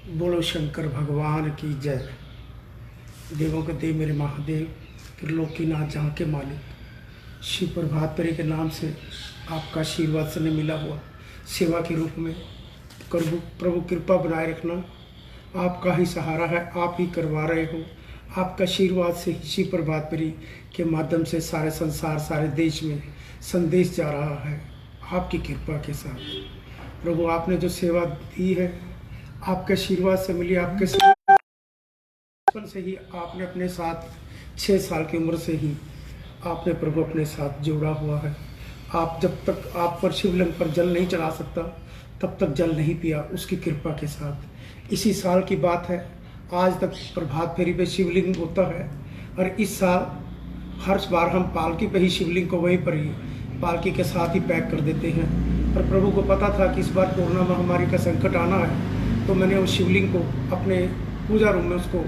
बोलो शंकर भगवान की जय। देवों के देव मेरे महादेव, त्रिलोकीनाथ जहाँ के मालिक, शिव प्रभातपरी के नाम से आपका आशीर्वाद से मिला हुआ सेवा के रूप में प्रभु कृपा बनाए रखना। आपका ही सहारा है, आप ही करवा रहे हो। आपका आशीर्वाद से ही शिव प्रभातपरी के माध्यम से सारे संसार, सारे देश में संदेश जा रहा है। आपकी कृपा के साथ प्रभु आपने जो सेवा दी है आपके आशीर्वाद से मिली। आपके बचपन से ही आपने अपने साथ 6 साल की उम्र से ही आपने प्रभु अपने साथ जोड़ा हुआ है। आप जब तक आप पर शिवलिंग पर जल नहीं चढ़ा सकता तब तक जल नहीं पिया, उसकी कृपा के साथ। इसी साल की बात है, आज तक प्रभात फेरी पे शिवलिंग होता है और इस साल हर बार हम पालकी पे ही शिवलिंग को वहीं पर ही पालकी के साथ ही पैक कर देते हैं। पर प्रभु को पता था कि इस बार कोरोना महामारी का संकट आना है, तो मैंने उस शिवलिंग को अपने पूजा रूम में उसको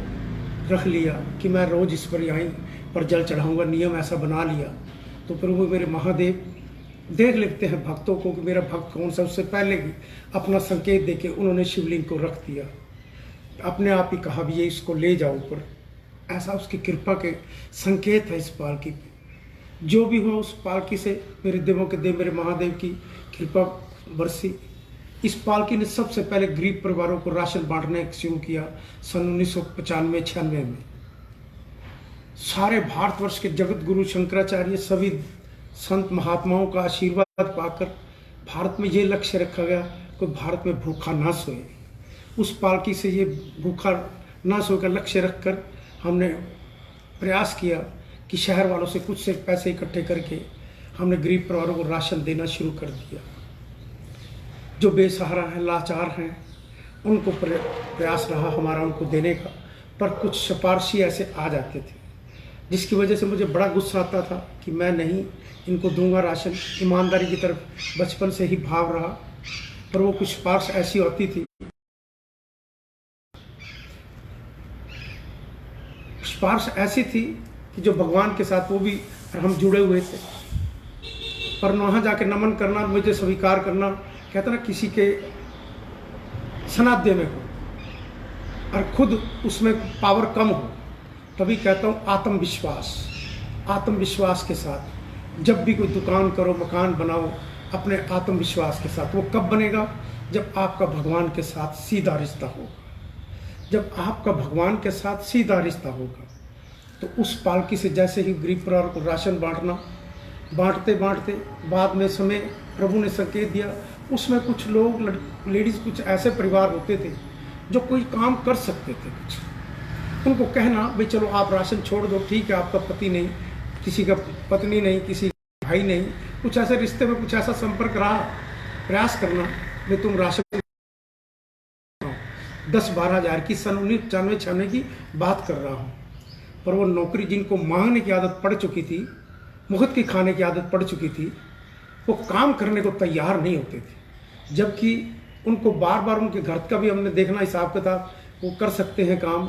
रख लिया कि मैं रोज़ इस पर यहीं पर जल चढ़ाऊंगा, नियम ऐसा बना लिया। तो प्रभु मेरे महादेव देख लेते हैं भक्तों को कि मेरा भक्त कौन सा। उससे पहले ही अपना संकेत देके उन्होंने शिवलिंग को रख दिया, अपने आप ही कहा भी ये इसको ले जाओ ऊपर। ऐसा उसकी कृपा के संकेत है इस पालकी पे। जो भी हुआ उस पालकी से मेरे देवों के देव मेरे महादेव की कृपा बरसी। इस पालकी ने सबसे पहले गरीब परिवारों को राशन बांटने शुरू किया सन 1995-96 में। सारे भारतवर्ष के जगत गुरु शंकराचार्य, सभी संत महात्माओं का आशीर्वाद पाकर भारत में ये लक्ष्य रखा गया कि भारत में भूखा ना सोए। उस पालकी से ये भूखा ना सोए का लक्ष्य रखकर हमने प्रयास किया कि शहर वालों से कुछ से पैसे इकट्ठे करके हमने गरीब परिवारों को राशन देना शुरू कर दिया। जो बेसहारा हैं, लाचार हैं, उनको प्रयास रहा हमारा उनको देने का। पर कुछ सिफारशी ऐसे आ जाते थे जिसकी वजह से मुझे बड़ा गुस्सा आता था कि मैं नहीं इनको दूंगा राशन। ईमानदारी की तरफ बचपन से ही भाव रहा, पर वो कुछ सिफारिश ऐसी होती थी, सिफारिश ऐसी थी कि जो भगवान के साथ वो भी हम जुड़े हुए थे। पर वहाँ जाके नमन करना, मुझे स्वीकार करना, कहते ना किसी के सनाध्य में हो और खुद उसमें पावर कम हो, तभी कहता हूँ आत्मविश्वास। आत्मविश्वास के साथ जब भी कोई दुकान करो, मकान बनाओ, अपने आत्मविश्वास के साथ। वो कब बनेगा? जब आपका भगवान के साथ सीधा रिश्ता होगा। जब आपका भगवान के साथ सीधा रिश्ता होगा तो उस पालकी से जैसे ही गरीब परिवार को राशन बांटते बांटते बाद में समय प्रभु ने संकेत दिया। उसमें कुछ लोग लेडीज़, कुछ ऐसे परिवार होते थे जो कोई काम कर सकते थे, कुछ उनको कहना भाई चलो आप राशन छोड़ दो, ठीक है, आपका पति नहीं, किसी का पत्नी नहीं, किसी का भाई नहीं, कुछ ऐसे रिश्ते में कुछ ऐसा संपर्क रहा, प्रयास करना भाई तुम राशन 10-12 हज़ार की सन 1995-96 की बात कर रहा हूँ। पर वो नौकरी जिनको मांगने की आदत पड़ चुकी थी, मुफ्त की खाने की आदत पड़ चुकी थी, वो काम करने को तैयार नहीं होते थे। जबकि उनको बार बार उनके घर का भी हमने देखना हिसाब किताब, वो कर सकते हैं काम,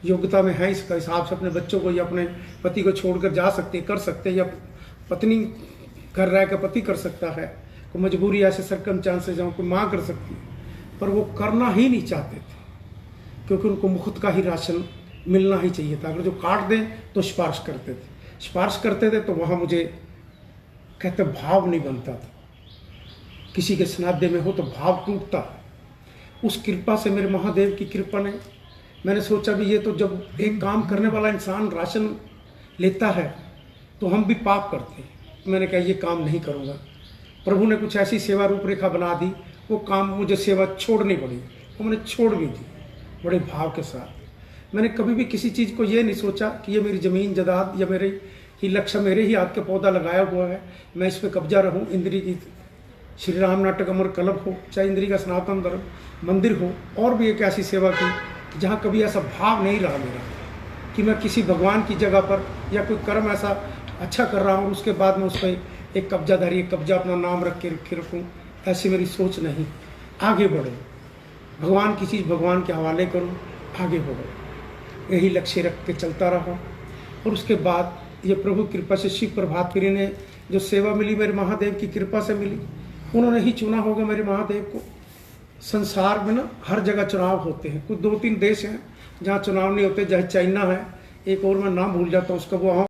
योग्यता में है, इसका हिसाब से अपने बच्चों को या अपने पति को छोड़कर जा सकते, कर सकते, या पत्नी घर रह कर पति कर सकता है, कोई मजबूरी ऐसे सर्कमस्टांसेस जहाँ कोई माँ कर सकती है। पर वो करना ही नहीं चाहते थे क्योंकि उनको मुफ्त का ही राशन मिलना ही चाहिए था। अगर जो काट दें तो सिफारिश करते थे, सिफारिश करते थे तो वहाँ मुझे कहते भाव नहीं बनता था। किसी के स्नाध्य में हो तो भाव टूटता है। उस कृपा से मेरे महादेव की कृपा ने मैंने सोचा भी ये तो जब एक काम करने वाला इंसान राशन लेता है तो हम भी पाप करते हैं। मैंने कहा ये काम नहीं करूँगा। प्रभु ने कुछ ऐसी सेवा रूपरेखा बना दी, वो काम मुझे सेवा छोड़नी पड़ी, वो मैंने छोड़ भी दी बड़े भाव के साथ। मैंने कभी भी किसी चीज़ को ये नहीं सोचा कि ये मेरी ज़मीन जायदाद या मेरे ही लक्ष्य, मेरे ही हाथ के पौधा लगाया हुआ है, मैं इस पर कब्जा रहूं। इंद्री की श्री राम नाटक अमर कलप हो, चाहे इंद्री का सनातन धर्म मंदिर हो, और भी एक ऐसी सेवा की जहाँ कभी ऐसा भाव नहीं रहा मेरा कि मैं किसी भगवान की जगह पर या कोई कर्म ऐसा अच्छा कर रहा हूँ उसके बाद में उस पर एक कब्जाधारी, एक कब्जा अपना नाम रख के रखूँ। ऐसी मेरी सोच नहीं। आगे बढ़ो, भगवान की चीज़ भगवान के हवाले करो, आगे बढ़ो, यही लक्ष्य रख के चलता रहा। और उसके बाद ये प्रभु कृपा से शिव प्रभातपरी ने जो सेवा मिली मेरे महादेव की कृपा से मिली, उन्होंने ही चुना होगा मेरे महादेव को। संसार में ना हर जगह चुनाव होते हैं। कुछ 2-3 देश हैं जहाँ चुनाव नहीं होते, जैसे चाइना है, एक और मैं नाम भूल जाता हूँ उसका, वो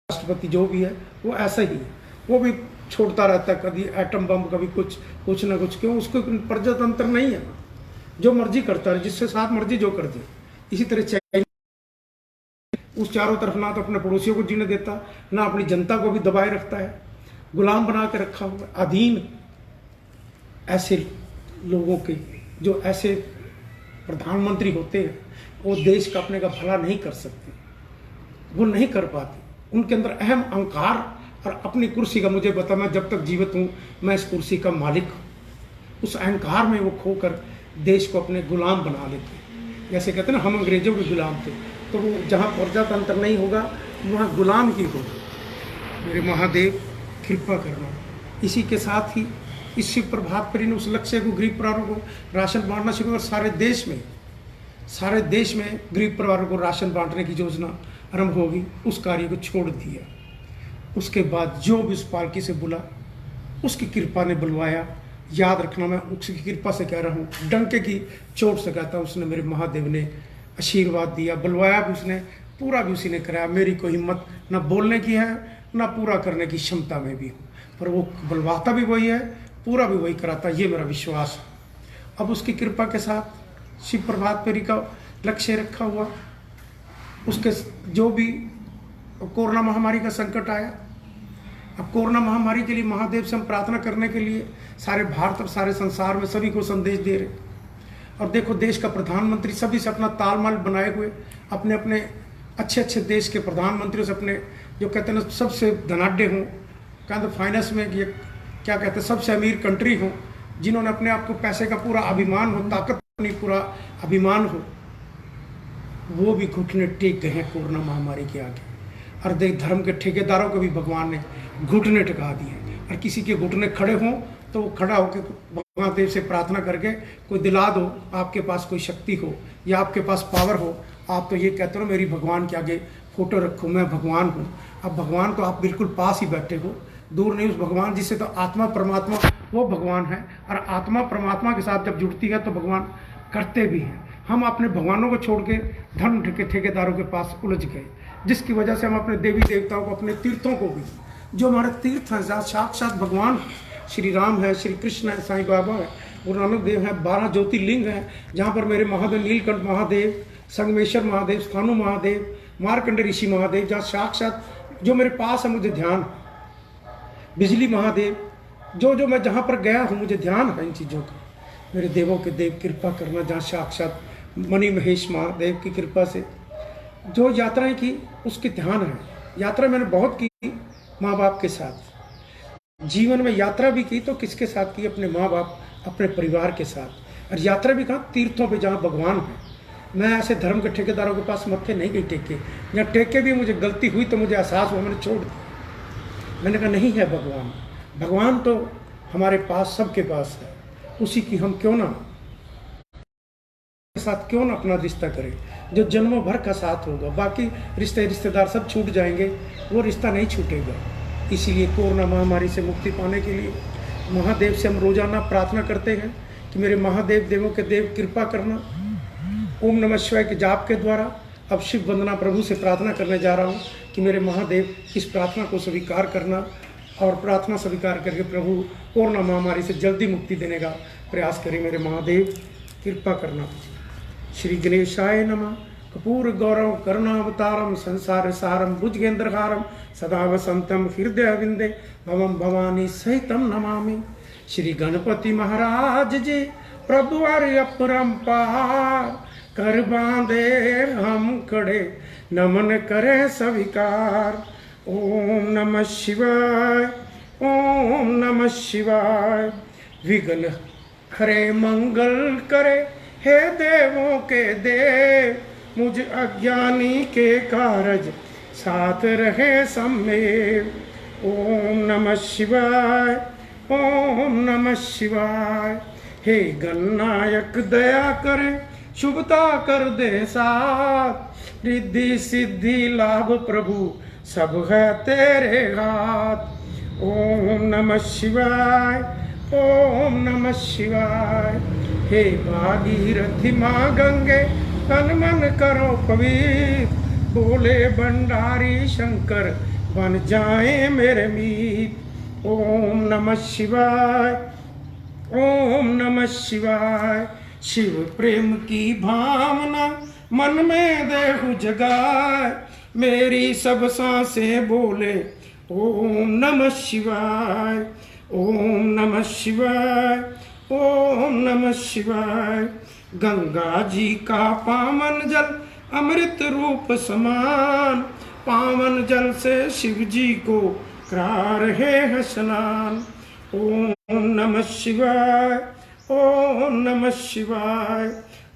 राष्ट्रपति जो भी है वो ऐसा ही है, वो भी छोड़ता रहता है, कभी एटम बम, कभी कुछ ना कुछ। क्यों? उसको प्रजातंत्र नहीं है, जो मर्जी करता है, जिससे साथ मर्जी जो कर दे। इसी तरह चाइना उस चारों तरफ ना तो अपने पड़ोसियों को जीने देता, ना अपनी जनता को भी दबाए रखता है, गुलाम बना के रखा हुआ, अधीन। ऐसे लोगों के जो ऐसे प्रधानमंत्री होते हैं वो देश का अपने का भला नहीं कर सकते, वो नहीं कर पाते। उनके अंदर अहम अहंकार और अपनी कुर्सी का, मुझे पता, मैं जब तक जीवित हूँ मैं इस कुर्सी का मालिक हूँ, उस अहंकार में वो खोकर देश को अपने गुलाम बना लेते हैं। जैसे कहते हैं ना, हम अंग्रेजों के गुलाम थे, तो वो जहाँ प्रजातंत्र नहीं होगा वहाँ गुलाम ही होगा। मेरे महादेव कृपा करना। इसी के साथ ही इस शिव प्रभात पर उस लक्ष्य को, गरीब परिवारों को राशन बांटना शुरू कर, सारे देश में गरीब परिवारों को राशन बांटने की योजना आरंभ होगी। उस कार्य को छोड़ दिया। उसके बाद जो भी उस पालकी से बुला, उसकी कृपा ने बुलवाया। याद रखना, मैं उसकी कृपा से कह रहा हूँ, डंके की चोट से कहता हूँ, उसने मेरे महादेव ने आशीर्वाद दिया, बुलवाया भी उसने, पूरा भी उसी ने कराया। मेरी कोई हिम्मत न बोलने की है न पूरा करने की क्षमता में भी हूँ, पर वो बुलवाता भी वही है, पूरा भी वही कराता, ये मेरा विश्वास है। अब उसकी कृपा के साथ शिव प्रभात फेरी का लक्ष्य रखा हुआ। उसके जो भी कोरोना महामारी का संकट आया, अब कोरोना महामारी के लिए महादेव से हम प्रार्थना करने के लिए सारे भारत और सारे संसार में सभी को संदेश दे रहे। और देखो, देश का प्रधानमंत्री सभी से अपना तालमेल बनाए हुए, अपने अपने अच्छे देश के प्रधानमंत्रियों से, अपने जो कहते हैं ना सबसे धनाढ़ हों, कहते फाइनेंस में ये क्या कहते हैं, सबसे अमीर कंट्री हो, जिन्होंने अपने आप को पैसे का पूरा अभिमान हो, ताकत नहीं पूरा अभिमान हो, वो भी घुटने टेक गए हैं कोरोना महामारी के आगे। और देख, धर्म के ठेकेदारों को भी भगवान ने घुटने टिका दिए। और किसी के घुटने खड़े हों तो वो खड़ा होकर भगवान देव से प्रार्थना करके कोई दिला दो, आपके पास कोई शक्ति हो या आपके पास पावर हो, आप तो ये कहते हो मेरी भगवान के आगे फोटो रखो, मैं भगवान हूँ। अब भगवान तो आप बिल्कुल पास ही बैठे हो, दूर नहीं। उस भगवान जिससे तो आत्मा परमात्मा, वो भगवान है। और आत्मा परमात्मा के साथ जब जुड़ती है तो भगवान करते भी हैं। हम अपने भगवानों को छोड़ के धर्म के ठेकेदारों के पास उलझ गए, जिसकी वजह से हम अपने देवी देवताओं को, अपने तीर्थों को भी, जो हमारे तीर्थ हैं, साक्षात भगवान श्री राम है, श्री कृष्ण है, साईं बाबा है, गुरु नानक देव है, 12 ज्योतिर्लिंग हैं, जहाँ पर मेरे महादेव नीलकंठ महादेव, संगमेश्वर महादेव, स्थानु महादेव, मार्कंड ऋषि महादेव, जहाँ साक्षात जो मेरे पास है, मुझे ध्यान, बिजली महादेव, जो मैं जहाँ पर गया हूँ मुझे ध्यान है इन चीज़ों का। मेरे देवों के देव कृपा करना, जहाँ साक्षात मणि महेश महादेव की कृपा से जो यात्राएं की उसकी ध्यान है। यात्रा मैंने बहुत की माँ बाप के साथ, जीवन में यात्रा भी की तो किसके साथ की? अपने माँ बाप, अपने परिवार के साथ। और यात्रा भी कहाँ? तीर्थों पे जहाँ भगवान है। मैं ऐसे धर्म के ठेकेदारों के पास मत्थे नहीं गई टेके, या टेके भी मुझे गलती हुई तो मुझे एहसास हुआ, मैंने छोड़ दिया। मैंने कहा नहीं है भगवान, भगवान तो हमारे पास, सबके पास है, उसी की हम क्यों ना साथ क्यों ना अपना रिश्ता करें जो जन्मों भर का साथ होगा। बाकी रिश्तेदार सब छूट जाएंगे, वो रिश्ता नहीं छूटेगा। इसीलिए कोरोना महामारी से मुक्ति पाने के लिए महादेव से हम रोजाना प्रार्थना करते हैं कि मेरे महादेव देवों के देव कृपा करना। ओम नमः शिवाय के जाप के द्वारा अब शिव वंदना प्रभु से प्रार्थना करने जा रहा हूँ कि मेरे महादेव इस प्रार्थना को स्वीकार करना, और प्रार्थना स्वीकार करके प्रभु कोरोना महामारी से जल्दी मुक्ति देने का प्रयास करें। मेरे महादेव कृपा करना। श्री गणेशाय नमः। कपूर गौरव करुणावतारम संसार सारम भुजगेंद्रहारम सदा वसंतम हृदय विंदे भवम भवानी सहितम नमामि। श्री गणपति महाराज जी प्रभु अपरंपार कर बांधे हम खड़े नमन करे स्वीकार। ओम नमः शिवाय, ओम नमः शिवाय। विघ्न हरे मंगल करे हे देवों के देव, मुझ अज्ञानी के कारज साथ रहे सम्मेव। ओम नमः शिवाय, ओम नमः शिवाय। हे गणनायक दया करे शुभता कर दे साथ, रिद्धि सिद्धि लाभ प्रभु सब है तेरे हाथ। ओम नमः शिवाय, ओम नमः शिवाय। हे भागीरथी माँ गंगे तन मन करो पवित्र, बोले भंडारी शंकर बन जाए मेरे मीत। ओम नमः शिवाय, ओम नमः शिवाय। शिव प्रेम की भावना मन में देहु जगाए, मेरी सब सांसें बोले ओम नमः शिवाय, ओम नमः शिवाय, ओम नमः शिवाय। गंगा जी का पावन जल अमृत रूप समान, पावन जल से शिव जी को करा रहे हैं स्नान। ओम नमः शिवाय, ओम नमः शिवाय।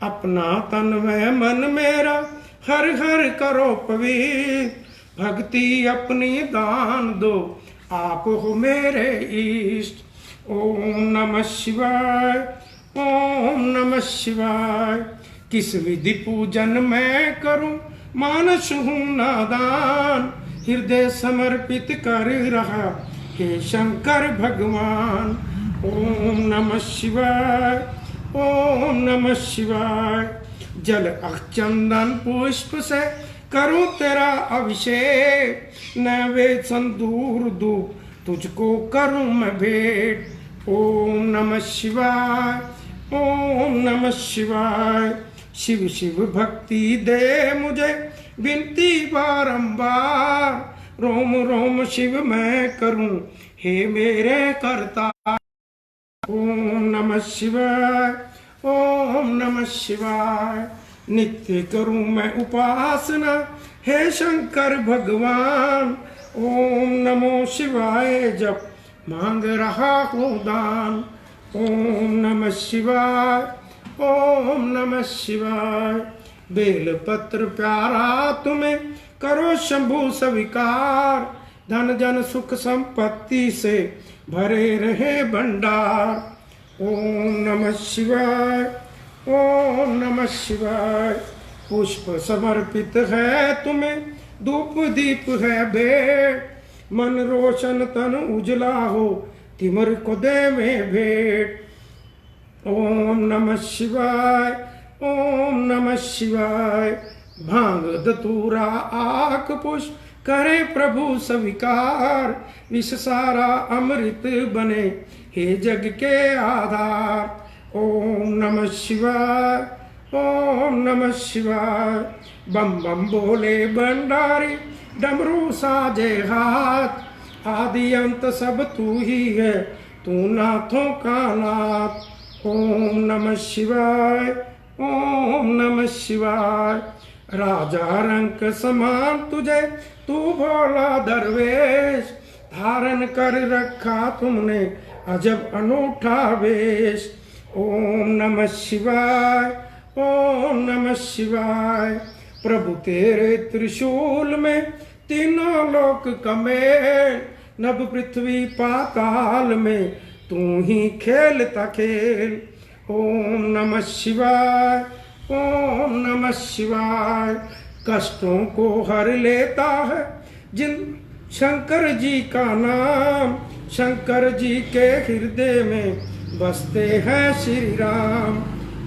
अपना तन व मन मेरा हर हर करो पवित्र, भक्ति अपनी दान दो आप हो मेरे इष्ट। ओम नमः शिवाय, ओम नमः शिवाय। किस विधि पूजन मैं करूं, मानस हूं नादान, हृदय समर्पित कर रहा हे शंकर भगवान। ओम नमः शिवाय, ओम नमः शिवाय। जल चंदन पुष्प से करूं तेरा अभिषेक, नैवेद्य संदूर धूप तुझको करूं मैं भेंट। ओम नमः शिवाय, ओम नमः शिवाय। शिव शिव भक्ति दे मुझे विनती बारंबार, रोम रोम शिव मैं करूं हे मेरे कर्ता। ओम नमः शिवाय, ओम नमः शिवाय। नित्य करूं मैं उपासना हे शंकर भगवान, ओम नमो शिवाय जप मांग रहा हूँ दान। ओम नमः शिवाय, ओम नमः शिवाय। बेल पत्र प्यारा तुम्हें करो शंभु स्वीकार, धन जन सुख संपत्ति से भरे रहे भंडार। ओम नमः शिवाय, ओम नमः शिवाय। पुष्प समर्पित है तुम्हें, धूप दीप है भेंट, मन रोशन तन उजला हो तिमर को दे में भेंट। ओम नमः शिवाय, ओम नमः शिवाय। भांग धतूरा आक पुष्प करे प्रभु स्वीकार, विष सारा अमृत बने हे जग के आधार। ओम नमः शिवाय, ओम नमः शिवाय। बम बम बोले भंडारी डमरू साजे हाथ, आदि अंत सब तू ही है तू नाथों का नाथ। ओम नमः शिवाय, ओम नमः शिवाय। राजा रंक समान तुझे तू भोला दरवेश, धारण कर रखा तुमने अजब अनूठा वेश। ओम नमः शिवाय, ओम नमः शिवाय। प्रभु तेरे त्रिशूल में तीनों लोक कमेल, नभ पृथ्वी पाताल में तू ही खेलता खेल। ओम नमः शिवाय, ओम नमः शिवाय। कष्टों को हर लेता है जिन शंकर जी का नाम, शंकर जी के हृदय में बसते हैं श्री राम।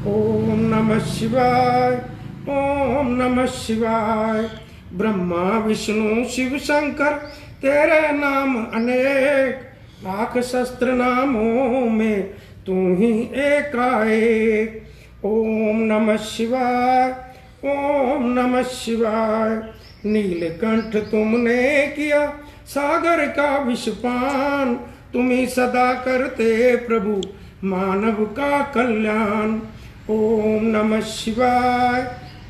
ओम नमः शिवाय, ओम नमः शिवाय। ब्रह्मा विष्णु शिव शंकर तेरे नाम अनेक, लाख शस्त्र नामों में तू ही एकाएक। ओम नमः शिवाय, ओम नमः शिवाय। नीलकंठ तुमने किया सागर का विषपान, तुम ही सदा करते प्रभु मानव का कल्याण। ओम नमः शिवाय,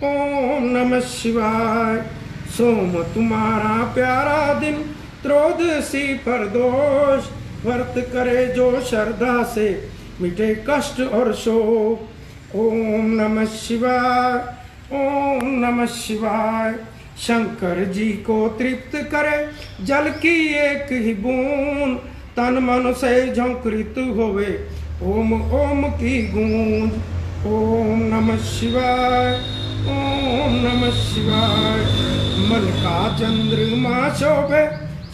ओम नमः शिवाय। सोम तुम्हारा प्यारा दिन, त्रयोदशी प्रदोष, व्रत करे जो श्रद्धा से मिटे कष्ट और शोक। ओम नमः शिवाय, ओम नमः शिवाय। शंकर जी को तृप्त करे जल की एक ही बूंद, तन मन से झोंकृत होवे ओम ओम की गूंज। ओम नमः शिवाय, ओम नमः शिवाय। मन का चंद्रमा शोभे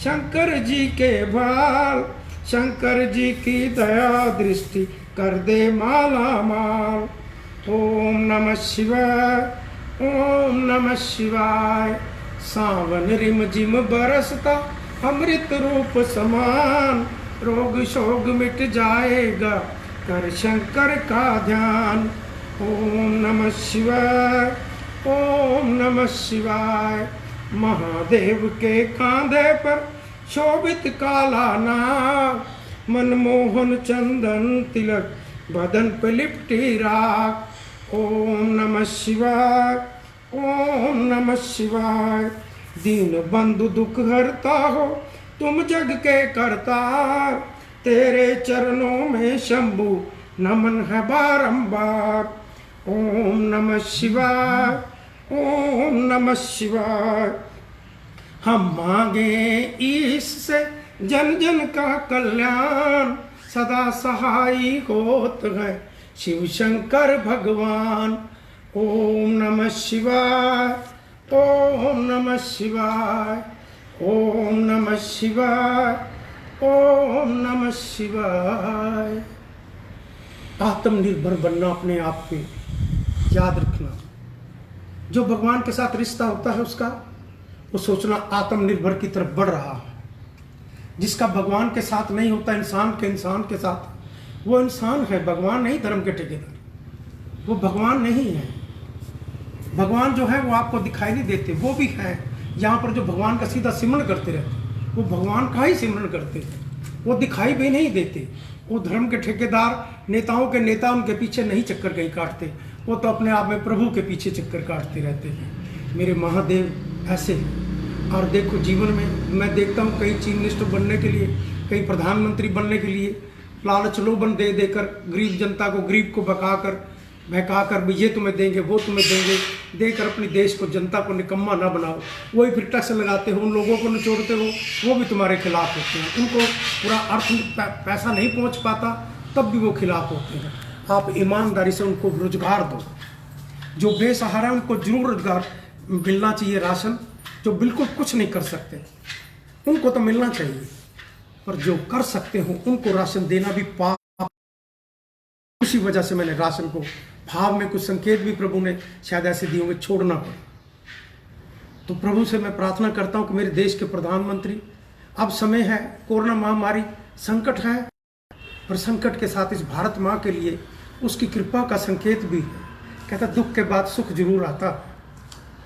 शंकर जी के भाल, शंकर जी की दया दृष्टि कर दे माला माल। ओम नमः शिवाय, ओम नमः शिवाय। सावन रिम झिम बरसता अमृत रूप समान, रोग शोग मिट जाएगा कर शंकर का ध्यान। ओम नमः शिवाय, ओम नमः शिवाय। महादेव के कांधे पर शोभित काला नाग, मनमोहन चंदन तिलक बदन पे लिपटी राख। ओम नमः शिवाय, ओम नमः शिवाय। दीन बंधु दुख हरता हो तुम जग के करतार, तेरे चरणों में शंभु नमन है बारंबार। ओम नमः शिवाय, ओम नमः शिवाय। हम मांगे इससे जन जन का कल्याण, सदा सहाय होत है शिव शंकर भगवान। ओम नमः शिवाय, ओम नमः शिवाय, ओम नमः शिवाय, ओम नमः शिवाय। आत्मनिर्भर बनना अपने आप पे, याद रखना। जो भगवान के साथ रिश्ता होता है उसका, वो सोचना आत्मनिर्भर की तरफ बढ़ रहा है। जिसका भगवान के साथ नहीं होता, इंसान के साथ, वो इंसान है, भगवान नहीं धर्म के ठेकेदार, वो भगवान नहीं है। भगवान जो है वो आपको दिखाई नहीं देते, वो भी है यहाँ पर जो भगवान का सीधा सिमरन करते रहते, वो भगवान का ही सिमरन करते हैं, वो दिखाई भी नहीं देते। वो धर्म के ठेकेदार, नेताओं के नेता उनके पीछे नहीं चक्कर कहीं काटते, वो तो अपने आप में प्रभु के पीछे चक्कर काटते रहते हैं। मेरे महादेव ऐसे हैं। और देखो जीवन में मैं देखता हूँ कई चीफ मिनिस्टर बनने के लिए, कई प्रधानमंत्री बनने के लिए लालच लोभन दे देकर गरीब जनता को, गरीब को बहकाकर ये तुम्हें देंगे, वो तुम्हें देंगे, देकर अपनी देश को, जनता को निकम्मा ना बनाओ। वही फिर टैक्स लगाते हो, उन लोगों को निचोड़ते हो, वो भी तुम्हारे खिलाफ होते हैं। उनको पूरा पैसा नहीं पहुंच पाता, तब भी वो खिलाफ होते हैं। आप ईमानदारी से उनको रोजगार दो। जो बेसहारा है उनको जरूर रोजगार मिलना चाहिए। राशन जो बिल्कुल कुछ नहीं कर सकते उनको तो मिलना चाहिए, पर जो कर सकते हो उनको राशन देना भी पाप। उसी वजह से मैंने राशन को, भाव में कुछ संकेत भी प्रभु ने शायद ऐसे दिए होंगे, छोड़ना पड़े। तो प्रभु से मैं प्रार्थना करता हूं कि मेरे देश के प्रधानमंत्री, अब समय है, कोरोना महामारी संकट है, पर संकट के साथ इस भारत माँ के लिए उसकी कृपा का संकेत भी है। कहता दुख के बाद सुख जरूर आता है।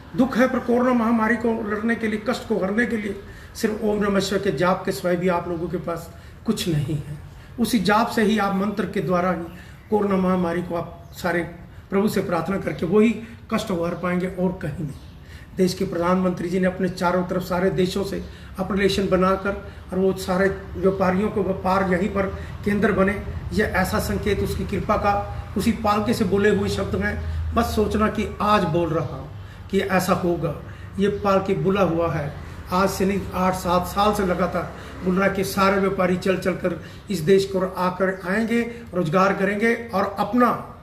दुख है, पर कोरोना महामारी को लड़ने के लिए, कष्ट को हरने के लिए सिर्फ ओम नमः शिवाय के जाप के सिवाय भी आप लोगों के पास कुछ नहीं है। उसी जाप से ही, आप मंत्र के द्वारा ही कोरोना महामारी को आप सारे प्रभु से प्रार्थना करके वही कष्ट हर पाएंगे और कहीं नहीं। देश के प्रधानमंत्री जी ने अपने चारों तरफ सारे देशों से अपने रिलेशन बनाकर, और वो सारे व्यापारियों को व्यापार यहीं पर केंद्र बने, यह ऐसा संकेत उसकी कृपा का, उसी पालके से बोले हुए शब्द हैं। बस सोचना कि आज बोल रहा हूँ कि ऐसा होगा। ये पालके बुला हुआ है, आज से नहीं 8-7 साल से लगातार बोल रहा है कि सारे व्यापारी चल चल कर इस देश को आकर आएंगे, रोजगार करेंगे और अपना,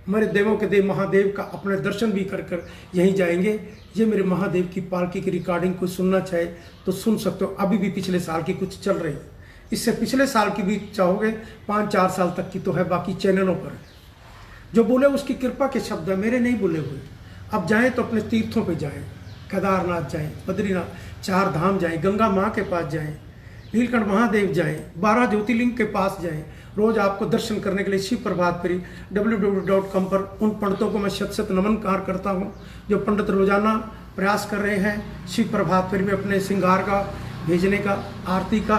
मेरे देवों के देव महादेव का अपने दर्शन भी कर कर यहीं जाएंगे। ये मेरे महादेव की पालकी की रिकॉर्डिंग कोई सुनना चाहे तो सुन सकते हो। अभी भी पिछले साल की कुछ चल रही है, इससे पिछले साल की भी चाहोगे 5-4 साल तक की तो है, बाकी चैनलों पर। जो बोले उसकी कृपा के शब्द है, मेरे नहीं बोले हुए। अब जाएं तो अपने तीर्थों पे जाएं, केदारनाथ जाएं, बद्रीनाथ, 4 धाम जाएं, गंगा माँ के पास जाएं, नीलकंठ महादेव जाएं, 12 ज्योतिर्लिंग के पास जाएं। रोज आपको दर्शन करने के लिए शिव प्रभात फेरी www.com पर उन पंडितों को मैं शत नमनकार करता हूं, जो पंडित रोजाना प्रयास कर रहे हैं शिव प्रभात फेरी में अपने श्रृंगार का भेजने का, आरती का,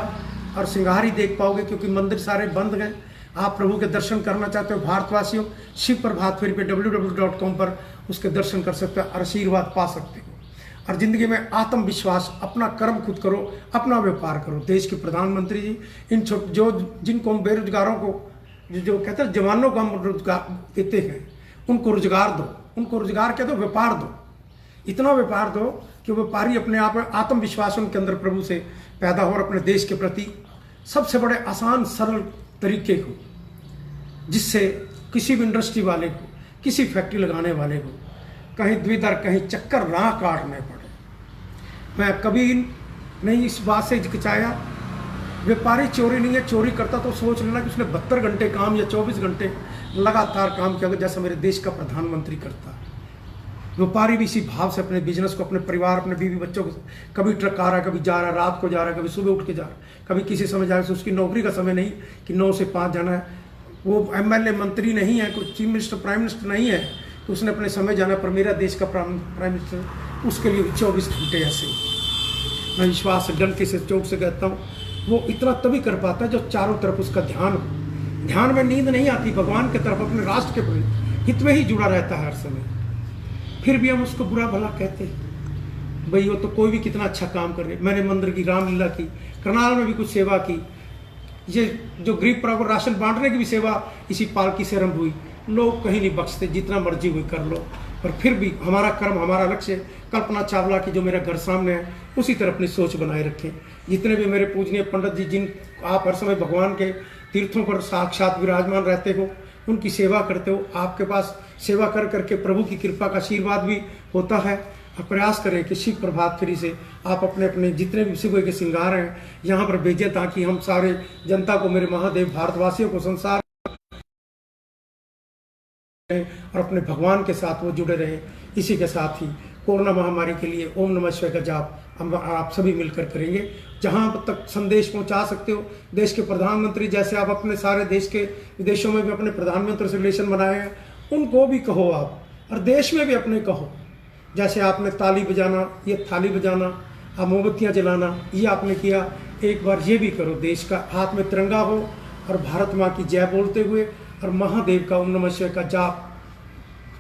और श्रृंगार ही देख पाओगे क्योंकि मंदिर सारे बंद हैं। आप प्रभु के दर्शन करना चाहते हो भारतवासियों, शिव प्रभात फेरी पे www.com पर उसके दर्शन कर सकते हो और आशीर्वाद पा सकते हो। और जिंदगी में आत्मविश्वास, अपना कर्म खुद करो, अपना व्यापार करो। देश के प्रधानमंत्री जी इन जिनको हम बेरोजगारों को, जो कहते हैं जवानों को हम रोजगार देते हैं, उनको रोजगार दो, उनको रोजगार क्या दो, व्यापार दो। इतना व्यापार दो कि व्यापारी अपने आप में आत्मविश्वास उनके अंदर प्रभु से पैदा हो और अपने देश के प्रति सबसे बड़े आसान सरल तरीके को, जिससे किसी भी इंडस्ट्री वाले को, किसी फैक्ट्री लगाने वाले को कहीं द्विधर, कहीं चक्कर ना काटने पड़े। मैं कभी नहीं इस बात से हिचकिचाया, व्यापारी चोरी नहीं है, चोरी करता तो सोच लेना कि उसने 72 घंटे काम या 24 घंटे लगातार काम किया जैसा मेरे देश का प्रधानमंत्री करता है। व्यापारी भी इसी भाव से अपने बिजनेस को, अपने परिवार, अपने बीवी बच्चों को, कभी ट्रक आ रहा है, कभी जा रहा है, रात को जा रहा है, कभी सुबह उठ के जा रहा है, कभी किसी समय जा रहा है। उसकी नौकरी का समय नहीं कि 9 से 5 जाना है। वो MLA मंत्री नहीं है, कोई चीफ मिनिस्टर प्राइम मिनिस्टर नहीं है तो उसने अपने समय जाना। पर मेरा देश का प्राइम मिनिस्टर, उसके लिए 24 घंटे ऐसे मैं विश्वास से डंके से चोट से कहता हूँ, वो इतना तभी कर पाता है जो चारों तरफ उसका ध्यान हो। ध्यान में नींद नहीं आती, भगवान की तरफ, अपने राष्ट्र के हित में ही जुड़ा रहता है हर समय। फिर भी हम उसको बुरा भला कहते हैं। भाई वो तो कोई भी कितना अच्छा काम कर रहे। मैंने मंदिर की रामलीला की, करनाल में भी कुछ सेवा की, ये जो गरीब पर को राशन बांटने की भी सेवा इसी पालकी से आरंभ हुई। लोग कहीं नहीं बख्शते, जितना मर्जी हुई कर लो। पर फिर भी हमारा कर्म, हमारा लक्ष्य कल्पना चावला की जो मेरा घर सामने है उसी तरह अपनी सोच बनाए रखें। जितने भी मेरे पूजनीय पंडित जी, जिन आप हर समय भगवान के तीर्थों पर साक्षात विराजमान रहते हो, उनकी सेवा करते हो, आपके पास सेवा कर करके प्रभु की कृपा का आशीर्वाद भी होता है। प्रयास करें कि शिव प्रभात फेरी से आप अपने अपने जितने भी शिव के श्रृंगार हैं यहाँ पर भेजें, ताकि हम सारे जनता को, मेरे महादेव भारतवासियों को, संसार और अपने भगवान के साथ वो जुड़े रहें। इसी के साथ ही कोरोना महामारी के लिए ओम नमः शिवाय का जाप हम आप सभी मिलकर करेंगे। जहां तक संदेश पहुंचा सकते हो, देश के प्रधानमंत्री जैसे आप अपने सारे देश के विदेशों में भी अपने प्रधानमंत्री से रिलेशन बनाए हैं, उनको भी कहो आप, और देश में भी अपने कहो। जैसे आपने ताली बजाना, ये थाली बजाना, आप मोमबत्तियाँ जलाना, ये आपने किया, एक बार ये भी करो। देश का हाथ में तिरंगा हो और भारत माँ की जय बोलते हुए और महादेव का ओम नमः शिवाय का जाप।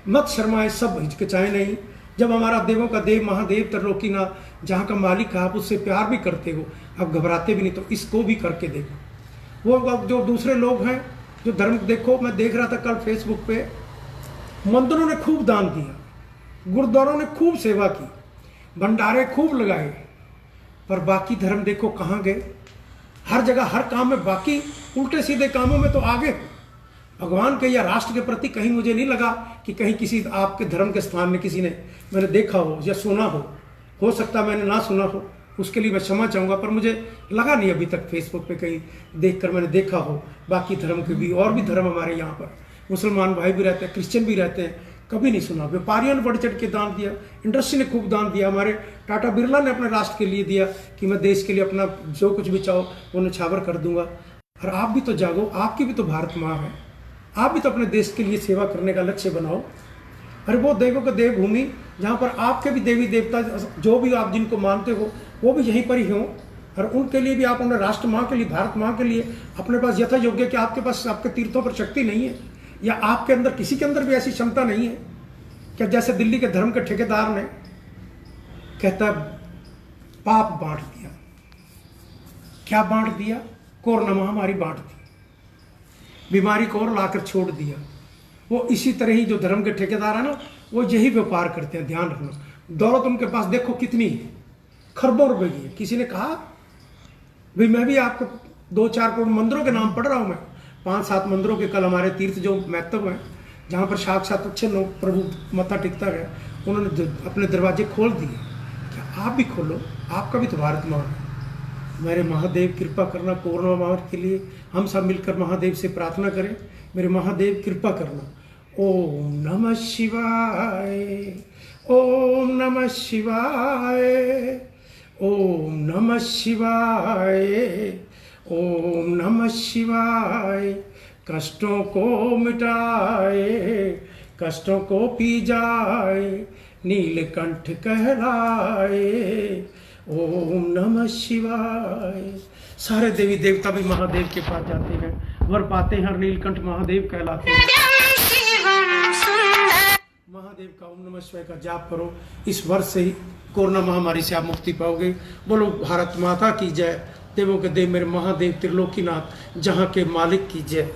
मत शर्माए, सब हिचकिचाए नहीं। जब हमारा देवों का देव महादेव त्रिलोकीनाथ, जहाँ का मालिक है, आप उससे प्यार भी करते हो, आप घबराते भी नहीं, तो इसको भी करके देखो। वो जो दूसरे लोग हैं जो धर्म, देखो मैं देख रहा था कल फेसबुक पे, मंदिरों ने खूब दान दिया, गुरुद्वारों ने खूब सेवा की, भंडारे खूब लगाए, पर बाकी धर्म देखो कहाँ गए। हर जगह हर काम में बाकी उल्टे सीधे कामों में तो आगे हो। भगवान के या राष्ट्र के प्रति कहीं मुझे नहीं लगा कि कहीं किसी आपके धर्म के स्थान में किसी ने, मैंने देखा हो या सुना हो सकता मैंने ना सुना हो, उसके लिए मैं क्षमा चाहूँगा, पर मुझे लगा नहीं अभी तक फेसबुक पे कहीं देखकर मैंने देखा हो बाकी धर्म के भी। और भी धर्म हमारे यहाँ पर मुसलमान भाई भी रहते हैं, क्रिश्चियन भी रहते हैं, कभी नहीं सुना। व्यापारियों ने बढ़ चढ़ के दान दिया, इंडस्ट्री ने खूब दान दिया, हमारे टाटा बिरला ने अपने राष्ट्र के लिए दिया कि मैं देश के लिए अपना जो कुछ भी चाहो वो न्यौछावर कर दूंगा। और आप भी तो जागो, आपकी भी तो भारत माँ है, आप भी तो अपने देश के लिए सेवा करने का लक्ष्य बनाओ। अरे वो देवों का देवभूमि, जहाँ पर आपके भी देवी देवता जो भी आप जिनको मानते हो वो भी यहीं पर ही हों, और उनके लिए भी आप अपने राष्ट्र माँ के लिए, भारत माँ के लिए अपने पास यथा योग्य कि आपके पास आपके तीर्थों पर शक्ति नहीं है, या आपके अंदर किसी के अंदर भी ऐसी क्षमता नहीं है क्या? जैसे दिल्ली के धर्म के ठेकेदार ने कहता पाप बांट दिया। क्या बांट दिया? कोरोना महामारी बांट दी, बीमारी को और लाकर छोड़ दिया। वो इसी तरह ही जो धर्म के ठेकेदार है ना, वो यही व्यापार करते हैं। ध्यान रखना, दौलत उनके पास देखो कितनी है, खरबों रुपए की है। किसी ने कहा भाई मैं भी आपको 2-4 करोड़ मंदिरों के नाम पढ़ रहा हूं, मैं 5-7 मंदिरों के कल हमारे तीर्थ जो महत्व हैं, जहाँ पर साक्षात अच्छे लोग प्रभु मत्था टिकता है, उन्होंने अपने दरवाजे खोल दिए। क्या आप भी खोलो? आपका भी तो भारत माँ है। मेरे महादेव कृपा करना कोरोना महामारी के लिए। हम सब मिलकर महादेव से प्रार्थना करें, मेरे महादेव कृपा करना। ओम नमः शिवाय, ओम नमः शिवाय, ओम नमः शिवाय, ओम नमः शिवाय। कष्टों को मिटाए, कष्टों को पी जाए, नीलकंठ कहलाए। ओम नमः शिवाय। सारे देवी देवता भी महादेव के पास जाते हैं, वर पाते हैं, और नीलकंठ महादेव कहलाते हैं। महादेव का ओम नमः शिवाय का जाप करो, इस वर्ष से ही कोरोना महामारी से आप मुक्ति पाओगे। बोलो भारत माता की जय, देवों के देव मेरे महादेव त्रिलोकीनाथ जहाँ के मालिक की जय।